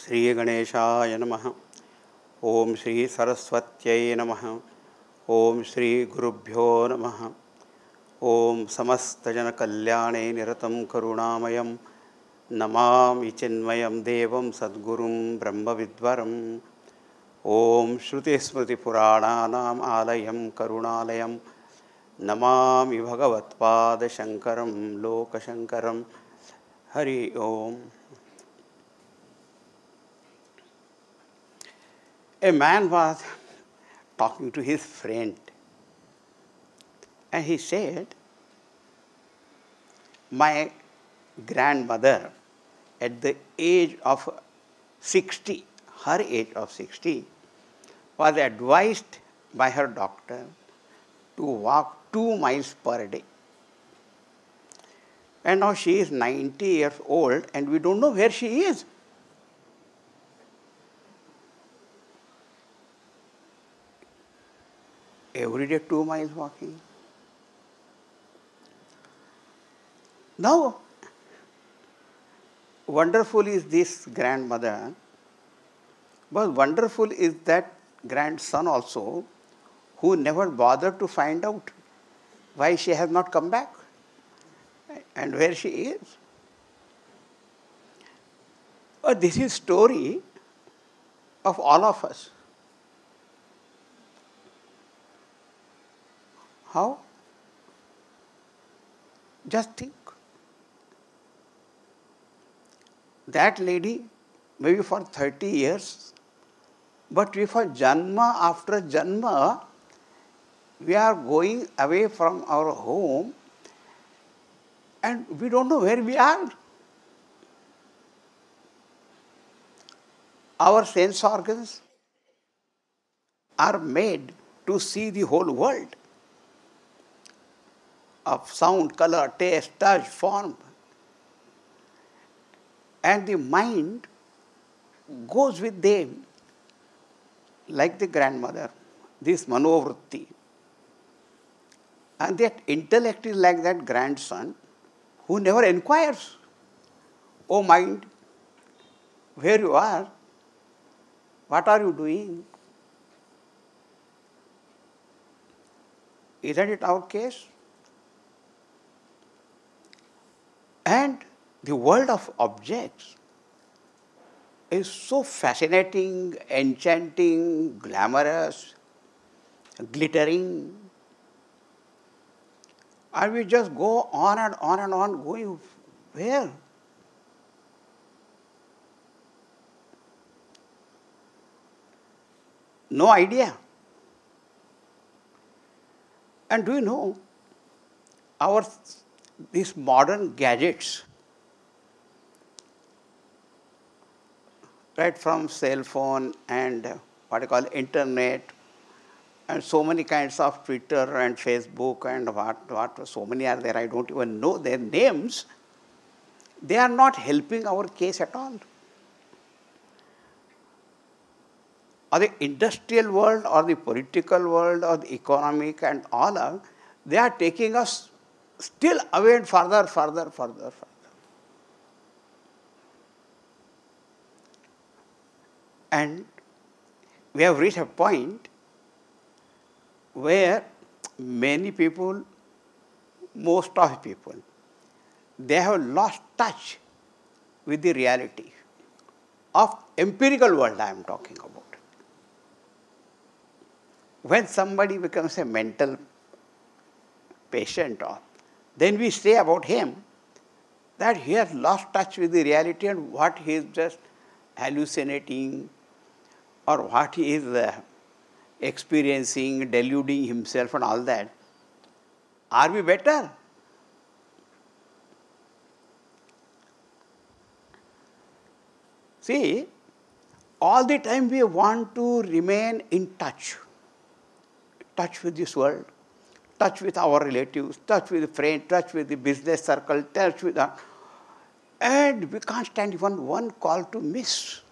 श्री गणेशाय नमः। ओम श्री सरस्वत्यै नमः। ओम श्री गुरुभ्यो नमः। ओम समस्तजनकल्याणे निरतं करुणामयं नमामि चिन्मयं देवं सद्गुरुं ब्रह्मविद्वरम्। ओम श्रुतिस्मृतिपुराणानाम् आलयं करुणालयं नमामि भगवत्पादशङ्करं लोकशङ्करं। हरि ओम। A man was talking to his friend and he said, my grandmother at the age of 60, her age of 60, was advised by her doctor to walk 2 miles per day. And now she is 90 years old and we don't know where she is. Every day 2 miles walking. Now, wonderful is this grandmother, but wonderful is that grandson also, who never bothered to find out why she has not come back and where she is. But this is story of all of us. How? Just think. That lady, maybe for 30 years, but we for janma after janma, we are going away from our home and we don't know where we are. Our sense organs are made to see the whole world of sound, color, taste, touch, form. And the mind goes with them, like the grandmother, this manovritti. And that intellect is like that grandson who never inquires, oh mind, where you are, what are you doing? Isn't it our case? And the world of objects is so fascinating, enchanting, glamorous, glittering. And we just go on and on and on, going where? No idea. And do you know, these modern gadgets, right from cell phone and what you call internet, and so many kinds of Twitter and Facebook and what so many are there, I don't even know their names, they are not helping our case at all. Or the industrial world or the political world or the economic and all, they are taking us still away and further. And we have reached a point where many people, most of people, they have lost touch with the reality of empirical world I am talking about. When somebody becomes a mental patient, then we say about him that he has lost touch with the reality and what he is just hallucinating or what he is experiencing, deluding himself and all that. Are we better? See, all the time we want to remain in touch with this world, touch with our relatives, touch with the friends, touch with the business circle, touch with the... And we can't stand even one call to miss.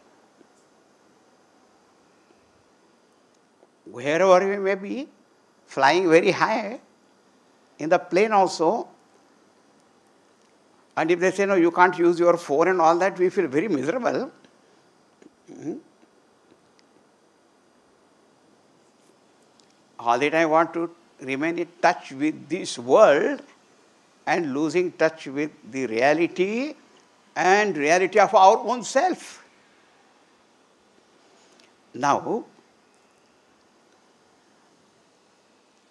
Wherever we may be, flying very high, in the plane also, and if they say, no, you can't use your phone and all that, we feel very miserable. Mhm. All the time want to remain in touch with this world and losing touch with the reality and reality of our own self. Now,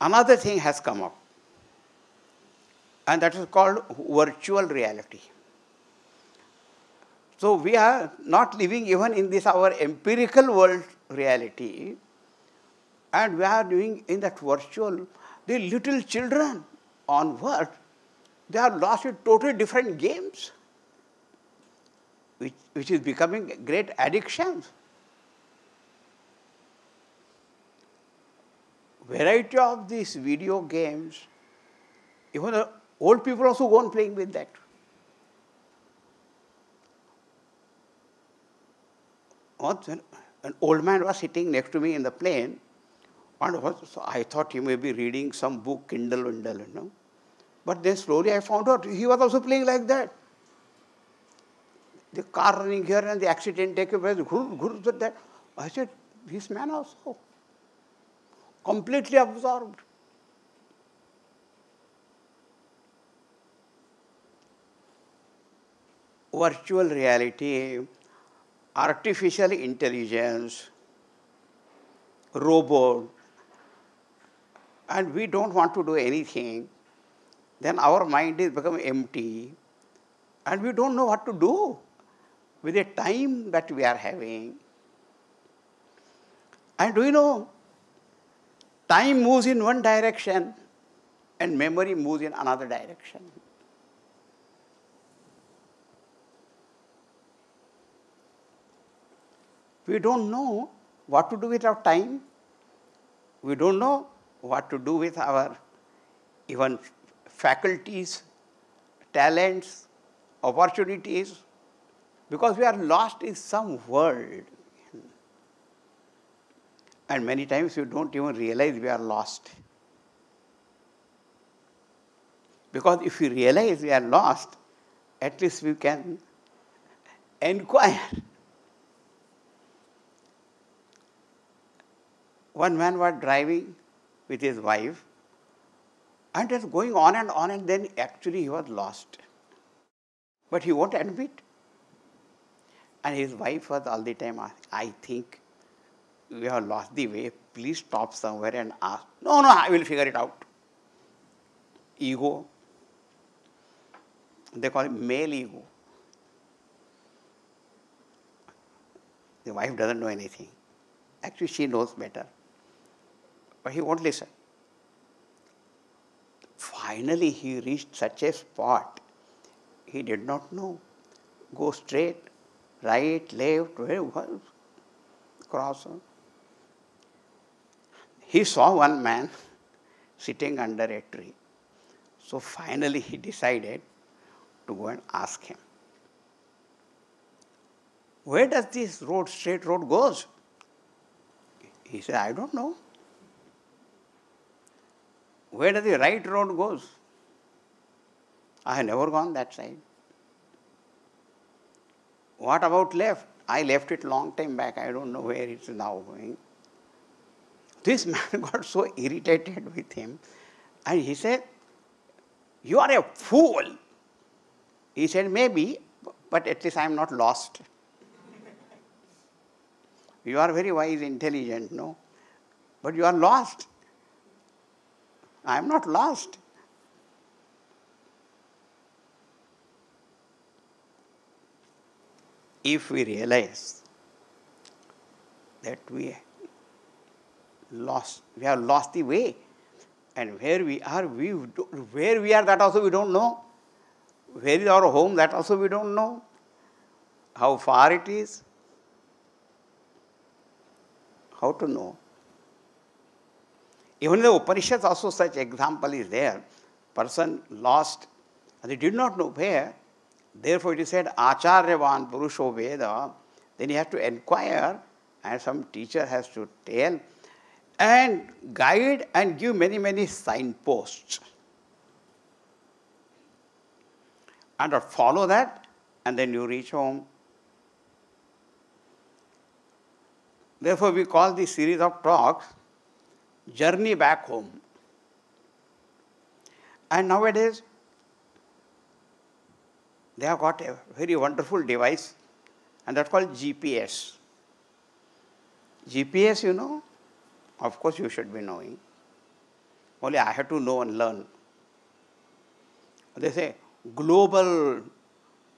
another thing has come up, and that is called virtual reality. So we are not living even in this our empirical world reality, and we are doing in that virtual. The little children onward, they are lost in totally different games, which is becoming great addictions. Variety of these video games, even the old people also go on playing with that. Once an old man was sitting next to me in the plane, and so I thought he may be reading some book, Kindle, you know. But then slowly I found out he was also playing like that. The car running here and the accident taking place, with that. I said, this man also completely absorbed. Virtual reality, artificial intelligence, robot, and we don't want to do anything, then our mind is become empty, and we don't know what to do with the time that we are having. And do you know, time moves in one direction and memory moves in another direction. We don't know what to do with our time. We don't know what to do with our even faculties, talents, opportunities, because we are lost in some world. And many times we don't even realize we are lost. Because if we realize we are lost, at least we can inquire. One man was driving with his wife, and it was going on, and then actually he was lost. But he won't admit. And his wife was all the time asking, I think we have lost the way. Please stop somewhere and ask. No, I will figure it out. Ego. They call it male ego. The wife doesn't know anything. Actually, she knows better. But he won't listen. Finally, he reached such a spot, he did not know. Go straight, right, left, where was, cross. He saw one man sitting under a tree. So finally, he decided to go and ask him, where does this road, straight road goes? He said, I don't know. Where does the right road goes? I have never gone that side. What about left? I left it long time back. I don't know where it's now going. This man got so irritated with him, and he said, you are a fool. He said, maybe, but at least I am not lost. You are very wise, intelligent, no? But you are lost. I am not lost. If we realize that we have lost the way, and where we are, that also we don't know. Where is our home, that also we don't know. How far it is. How to know? Even in the Upanishads also such example is there. Person lost, and they did not know where. Therefore it is said, Acharyavan Purusho Veda. Then you have to inquire, and some teacher has to tell, and guide and give many, many signposts. And follow that, and then you reach home. Therefore, we call this series of talks Journey Back Home. And nowadays, they have got a very wonderful device, and that's called GPS. GPS, you know, of course you should be knowing. Only I have to know and learn. They say global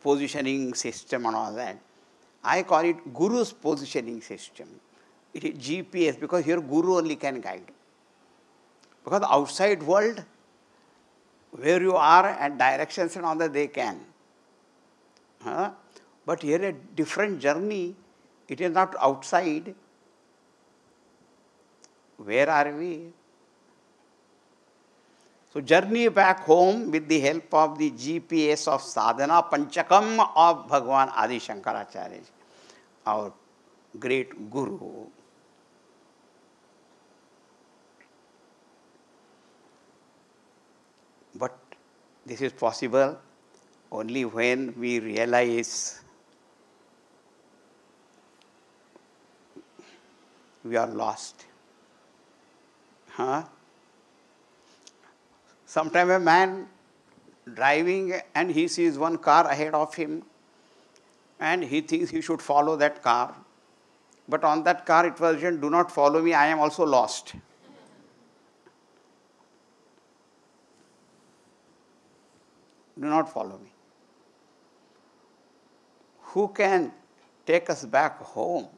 positioning system and all that. I call it Guru's positioning system. It is GPS because here Guru only can guide. Because the outside world, where you are and directions and all that, they can. But here a different journey, it is not outside. Where are we? So journey back home with the help of the GPS of sadhana panchakam of Bhagavan Adi Shankaracharya, our great Guru. But this is possible only when we realize we are lost. Sometimes a man driving and he sees one car ahead of him and he thinks he should follow that car. But on that car it was written, "Do not follow me, I am also lost." Do not follow me. Who can take us back home?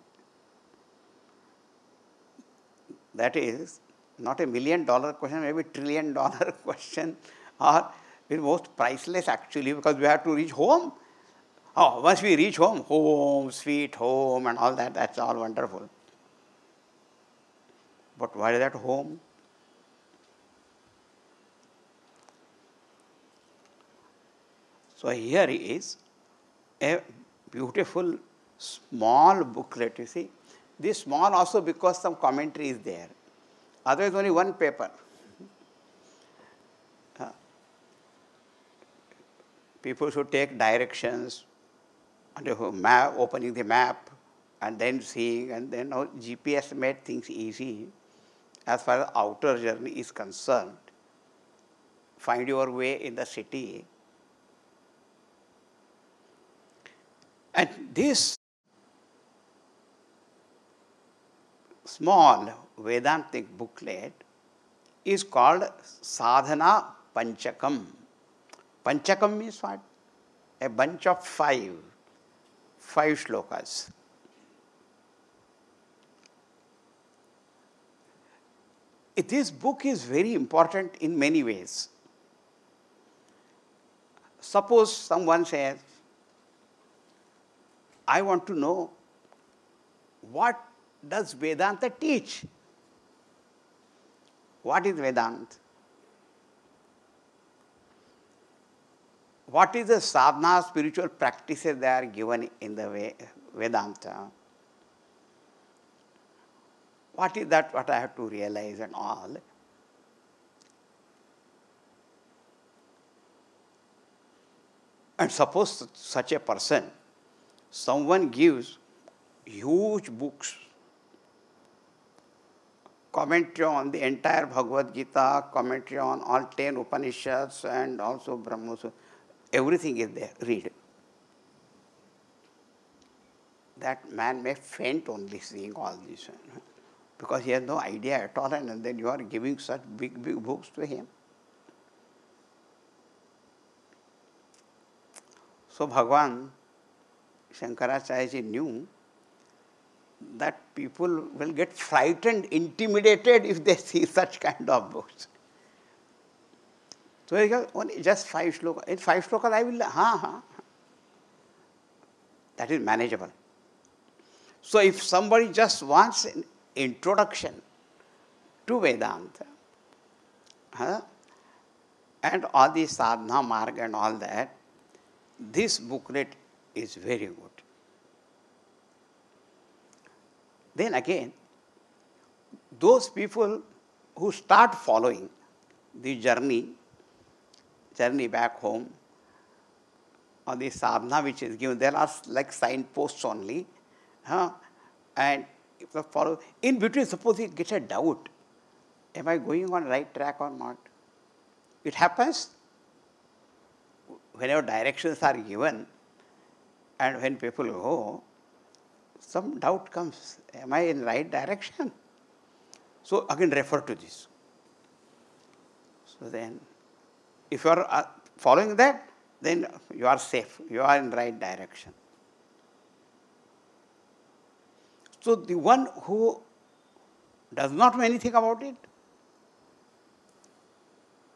That is not $1 million question, maybe $1 trillion question, or it's most priceless actually, because we have to reach home. Oh, once we reach home, home, sweet home and all that, that's all wonderful. But what is that home? So here is a beautiful small booklet, you see. This small also because some commentary is there. Otherwise only one paper. People should take directions, map, opening the map and then seeing, and then GPS made things easy as far as outer journey is concerned. Find your way in the city. And this small Vedantic booklet is called Sadhana Panchakam. Panchakam means what? A bunch of five shlokas. This book is very important in many ways. Suppose someone says, I want to know what does Vedanta teach? What is Vedanta? What is the sadhana, spiritual practices that are given in the Vedanta? What is that, what I have to realize and all? And suppose such a person, someone gives huge books, commentary on the entire Bhagavad Gita, commentary on all 10 Upanishads and also Brahma Sutta, everything is there, read. That man may faint only seeing all this, because he has no idea at all, and then you are giving such big books to him. So Bhagavan Shankaracharya ji knew that people will get frightened, intimidated if they see such kind of books. So he goes, only just 5 shlokas. In 5 shlokas I will, that is manageable. So if somebody just wants an introduction to Vedanta, and all the sadhana marg and all that, this booklet is very good. Then again, those people who start following the journey back home, or the sadhana which is given, there are like signposts only, and if the follow, in between, suppose he gets a doubt, am I going on right track or not? It happens whenever directions are given and when people go, some doubt comes, am I in right direction? So again refer to this. So then, if you are following that, then you are safe, you are in right direction. So the one who does not know anything about it,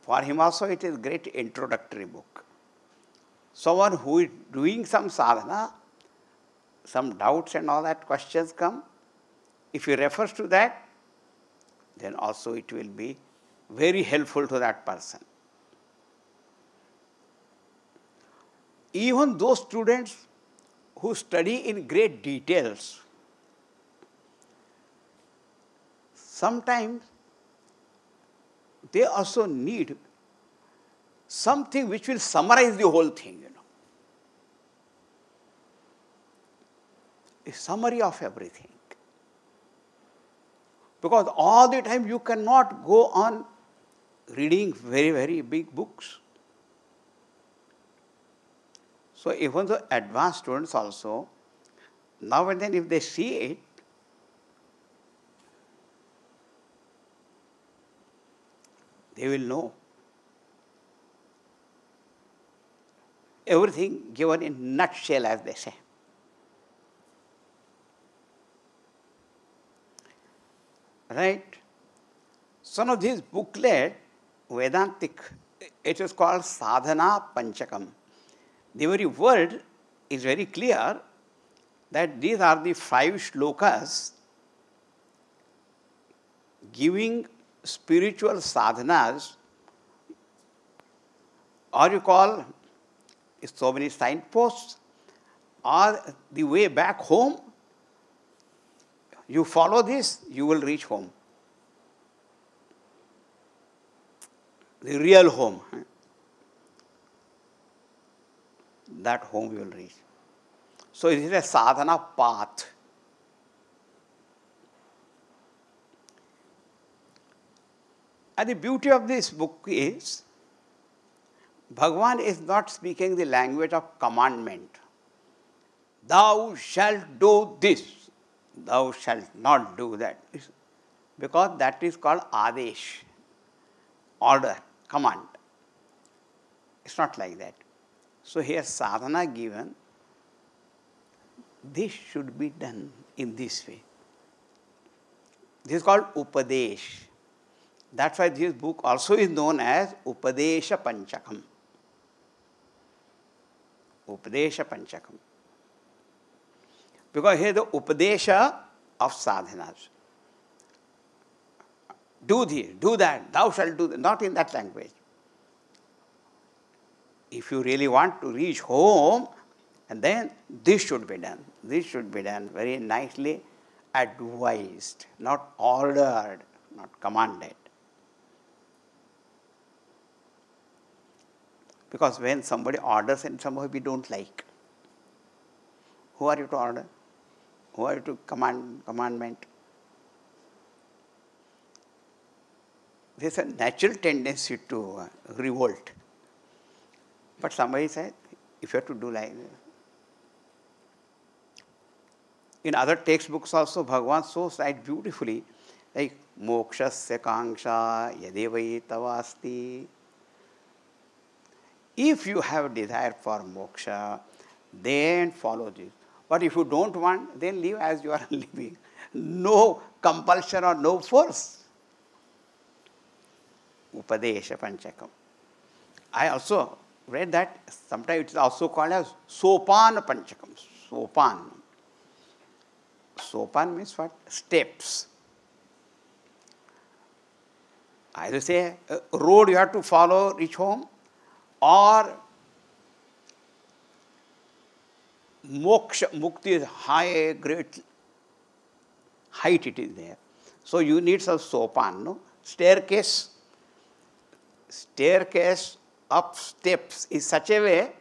for him also it is a great introductory book. Someone who is doing some sadhana, some doubts and all that questions come, if he refers to that, then also it will be very helpful to that person. Even those students who study in great details, sometimes they also need something which will summarize the whole thing, A summary of everything. Because all the time you cannot go on reading very, very big books. So even the advanced students also, now and then if they see it, they will know everything given in nutshell, as they say. Right? So now this booklet, Vedantic, it is called Sadhana Panchakam. The very word is very clear that these are the 5 shlokas giving spiritual sadhanas, or you call so many signposts, or the way back home. You follow this, you will reach home. The real home. That home you will reach. So it is a sadhana path. And the beauty of this book is, Bhagavan is not speaking the language of commandment. Thou shalt do this, thou shalt not do that. Because that is called Adesh, order, command. It's not like that. So here sadhana given, this should be done in this way. This is called Upadesh. That's why this book also is known as Upadesha Panchakam. Upadesha Panchakam. Because here the Upadesha of sadhanas. Do this, do that, thou shalt do that. Not in that language. If you really want to reach home, and then this should be done. This should be done very nicely advised, not ordered, not commanded. Because when somebody orders and somehow we don't like, who are you to order? Who are you to commandment? There's a natural tendency to revolt. But somebody said, if you have to do like this. In other textbooks also, Bhagavan so writes beautifully, like mokshasya kangsha yadevai tavasti. If you have desire for moksha, then follow this. But if you don't want, then live as you are living. No compulsion or no force. Upadesha Panchakam. I also read that sometimes it is also called as Sopan Panchakam. Sopan. Sopan means what? Steps. Either say a road you have to follow, reach home, or moksha, mukti is high, great height it is there. So you need some sopan, no? Staircase up steps in such a way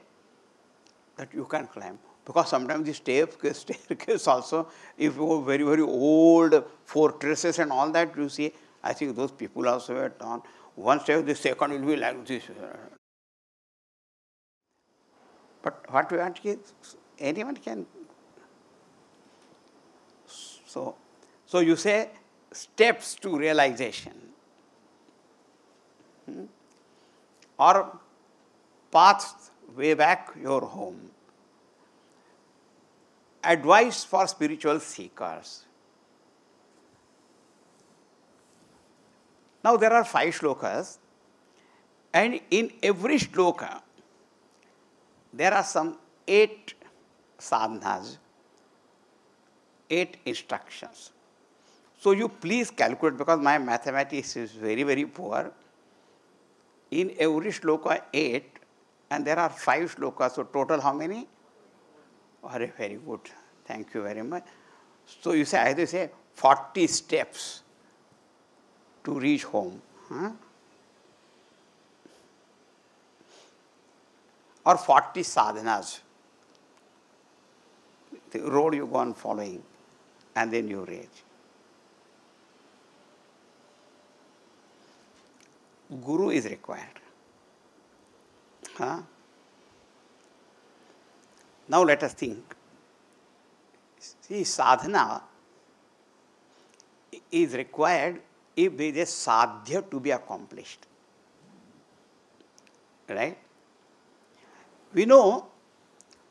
that you can climb. Because sometimes the staircase also, if you go very, very old fortresses and all that, you see, I think those people also were on one step, the second will be like this. But what we want is, anyone can. So you say steps to realization, or paths way back your home. Advice for spiritual seekers. Now there are 5 shlokas, and in every shloka there are some 8 sadhanas, 8 instructions. So you please calculate, because my mathematics is very, very poor. In every shloka 8, and there are 5 shlokas, so total how many? Very, very good. Thank you very much. So you say, I have to say 40 steps to reach home. Or 40 sadhanas. The road you go on following, and then you reach. Guru is required. Now let us think. See, sadhana is required if there is a sadhya to be accomplished. Right? We know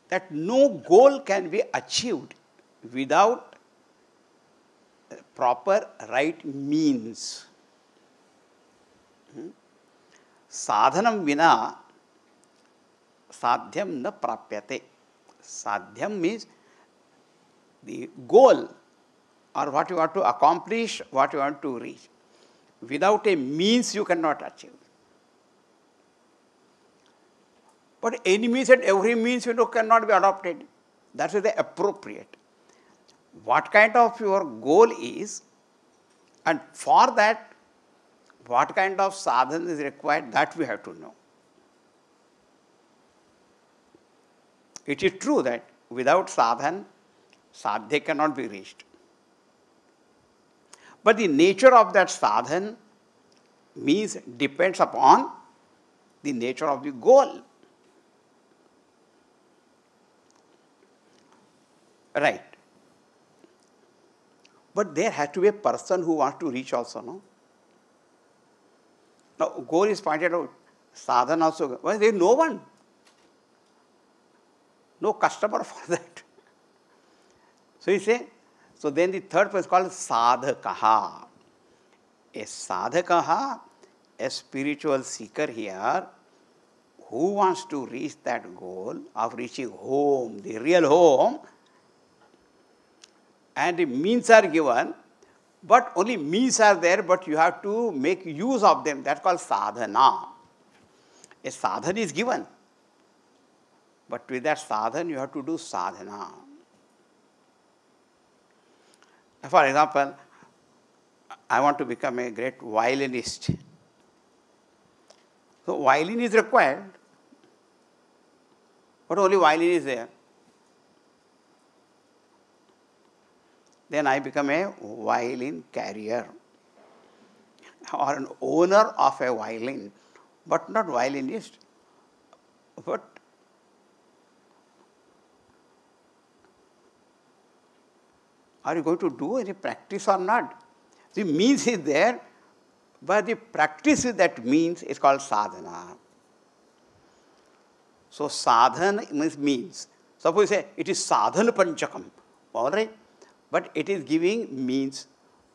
that no goal can be achieved without proper right means. Sadhanam vina sadhyam na prapyate. Sadhyam means the goal, or what you want to accomplish, what you want to reach. Without a means you cannot achieve. But any means and every means cannot be adopted. That is the appropriate. What kind of your goal is, and for that, what kind of sadhana is required, that we have to know. It is true that without sadhana, sadhya cannot be reached. But the nature of that sadhana means depends upon the nature of the goal. Right. But there has to be a person who wants to reach also, no? Now, goal is pointed out, sadhana also, well, there is no one. No customer for that. So you say, so then the third person is called sadhakaha. A sadhakaha, a spiritual seeker here, who wants to reach that goal of reaching home, the real home, and the means are given, but only means are there, but you have to make use of them. That's called sadhana. A sadhana is given, but with that sadhana you have to do sadhana. For example, I want to become a great violinist. So violin is required, but only violin is there. Then I become a violin carrier or an owner of a violin, but not violinist. But are you going to do any practice or not? The means is there, but the practice with that means is called sadhana. So sadhana means. Suppose you say it is sadhana panchakam. All right. But it is giving means.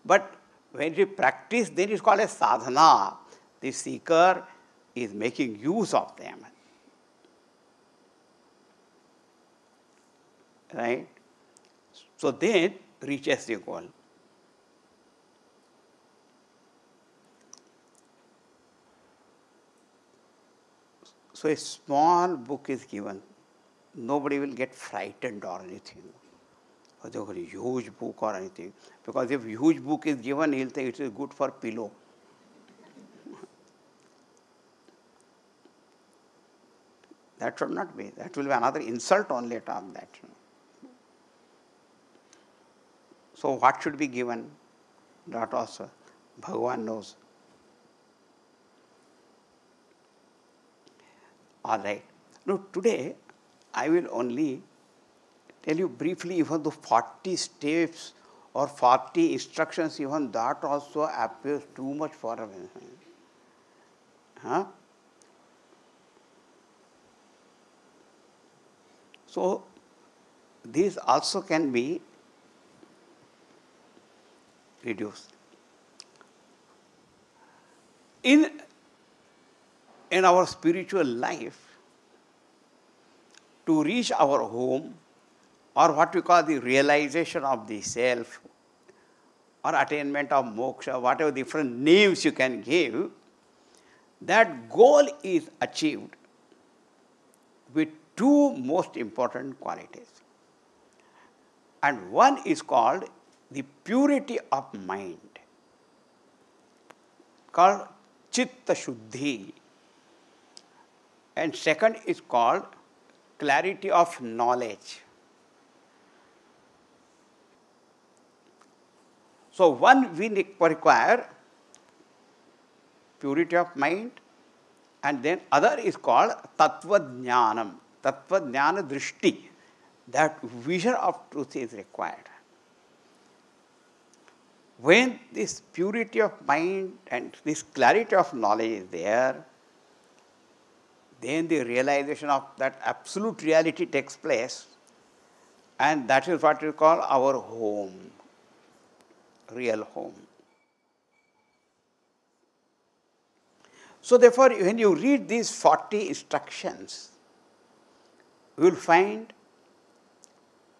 But when you practice, then it is called a sadhana. The seeker is making use of them. Right? So then reaches the goal. So a small book is given. Nobody will get frightened or anything. Or a huge book or anything. Because if huge book is given, he'll think it is good for pillow. That should not be. That will be another insult only to that. So what should be given? That also Bhagavan knows. All right. Now today I will only tell you briefly even the 40 steps or 40 instructions, even that also appears too much for a huh? So these also can be reduced. In our spiritual life, to reach our home, or what we call the realization of the self, or attainment of moksha, whatever different names you can give, that goal is achieved with two most important qualities. And one is called the purity of mind, called chitta shuddhi. And second is called clarity of knowledge. So one we require purity of mind, and then other is called tattva jnanam, tattva jnana drishti, that vision of truth is required. When this purity of mind and this clarity of knowledge is there, then the realization of that absolute reality takes place, and that is what we call our home, real home. So therefore, when you read these 40 instructions, you will find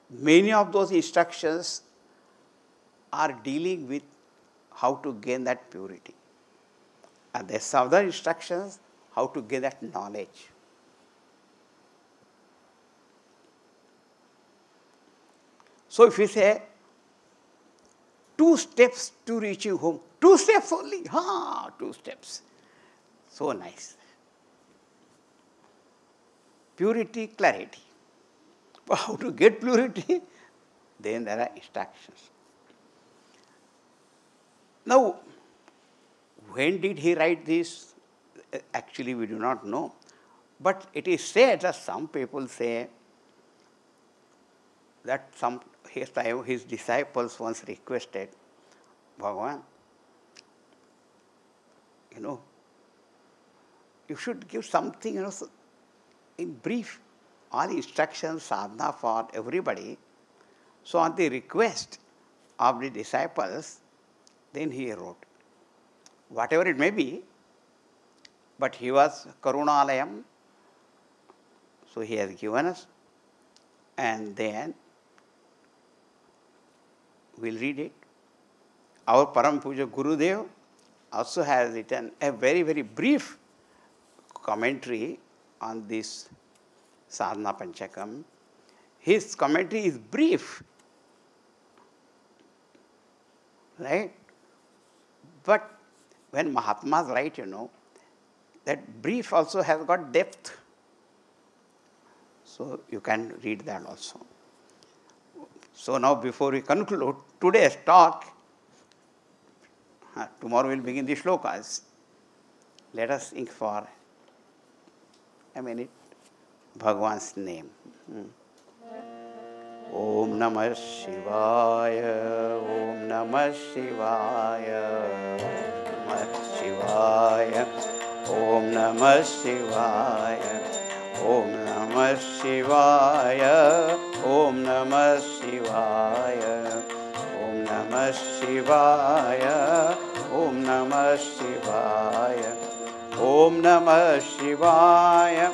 many of those instructions are dealing with how to gain that purity. And there are other instructions how to get that knowledge. So if you say 2 steps to reaching home, 2 steps only, 2 steps. So nice. Purity, clarity. But how to get purity? Then there are instructions. Now, when did he write this? Actually, we do not know. But it is said that some people say that his disciples once requested, Bhagavan, you should give something, in brief, all instructions, sadhana for everybody. So on the request of the disciples, then he wrote, whatever it may be, but he was Karunalayam, so he has given us, and then we'll read it. Our Param Puja Gurudev also has written a very, very brief commentary on this Sadhana Panchakam. His commentary is brief, right? But when Mahatmas write, that brief also has got depth. So you can read that also. So now before we conclude today's talk, tomorrow we'll begin the shlokas. Let us think for a minute Bhagavan's name. Om Namah Shivaya, Om Namah Shivaya, Namah Shivaya, Om Namah Shivaya, Om Namah Shivaya, Om Namah Shivaya, Om Namah Shivaya, Om Namah Shivaya, Om Namah Shivaya,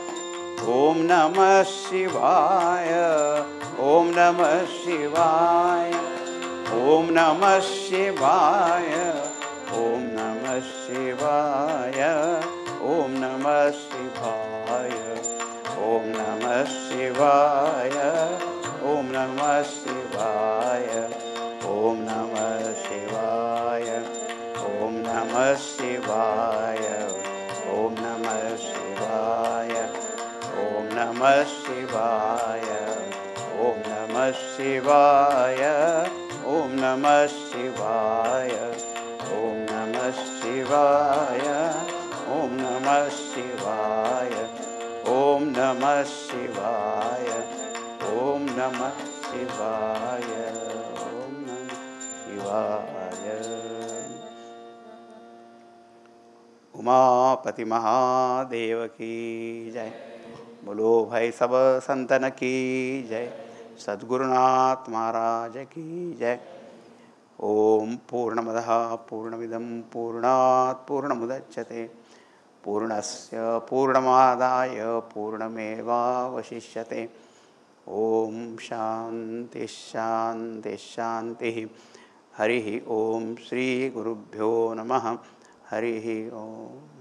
Om Namah Shivaya, Om Namah Shivaya, Om Namah Shivaya, Om Namah Shivaya, Om Namah Shivaya, Om Namah Shivaya, Om Namah Shivaya, Om Namah Shivaya, Om Namah Shivaya, Om Namah Shivaya, Om Namah नमः शिवाय, ओम नमः शिवाय, ओम नमः शिवाय, ओम नमः शिवाय, ओम नमः शिवाय, ओम नमः शिवाय, ओम नमः शिवाय, ओम नमः शिवाय। उमापति महादेव की जय। बोलो भाई सब संतन की जय। सद्गुरुनाथ महाराज की जय। ओम पूर्णमदः पूर्णमिदं पूर्णात् पूर्णमुदच्यते पूर्णस्य पूर्णमादाय पूर्णमेवावशिष्यते। ओम शांति शांति शांति। हरि ओम श्री गुरुभ्यो नमः। हरि ओम।